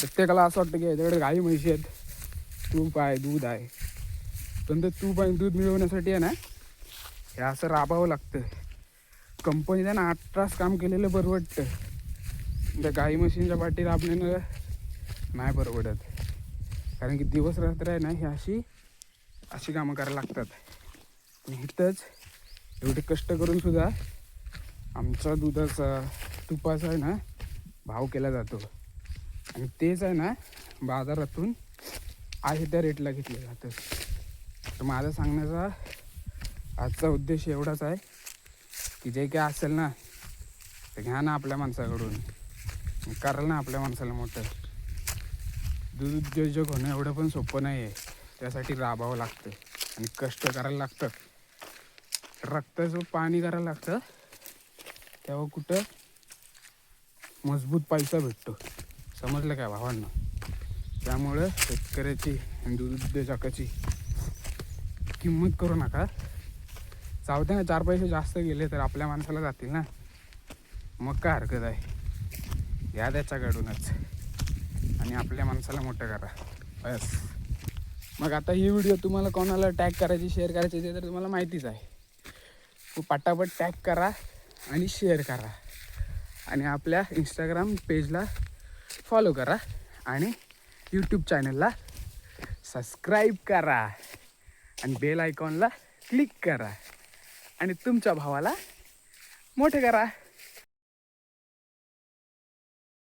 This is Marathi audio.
प्रत्येकाला असं वाटतं की याच्याकडे गाई म्हशी आहेत, तूप आहे, दूध आहे. पण ते तूप आणि दूध मिळवण्यासाठी आहे ना हे असं राबावं लागतं. कंपनीत आहे ना 8 तास काम केलेलं परवडतं. त्या गाई म्हशींच्या पाठी राबण्यानं नाही परवडत. कारण की दिवस रात्र आहे ना ही अशी कामं करायला लागतात. आणि इथंच एवढे कष्ट करून सुद्धा आमचा दुधाचा तुपाचा आहे ना भाव केला जातो. आणि तेच आहे ना बाजारातून आहे त्या रेटला घेतलं जातं. तर माझा सांगण्याचा आजचा उद्देश एवढाच आहे की जे काय असेल ना ते घ्या ना आपल्या माणसाकडून, कराल ना आपल्या माणसाला मोठं. दूध उद्योजक होणं एवढं पण सोपं नाही आहे. त्यासाठी राबावं लागतं आणि कष्ट करायला लागतं. रक्ताचं पाणी करायला लागतं, तेव्हा कुठं मजबूत पैसा भेटतो. समजलं काय भावांना? त्यामुळं शेतकऱ्याची आणि दूध उद्योजकाची किंमत करू नका. चावते ना 4 पैसे जास्त गेले तर आपल्या माणसाला जातील ना, मग काय हरकत आहे. या त्याच्याकडूनच आणि आपल्या माणसाला मोठं करा बस. मग आता ही व्हिडिओ तुम्हाला कोणाला टॅग करायची, शेअर करायची ते तर तुम्हाला माहितीच आहे. पटापट टॅग करा आणि शेअर करा आणि आपल्या इंस्टाग्राम पेजला फॉलो करा आणि यूट्यूब चॅनलला सबस्क्राईब करा आणि बेल आयकॉनला क्लिक करा आणि तुमच्या भावाला मोठं करा.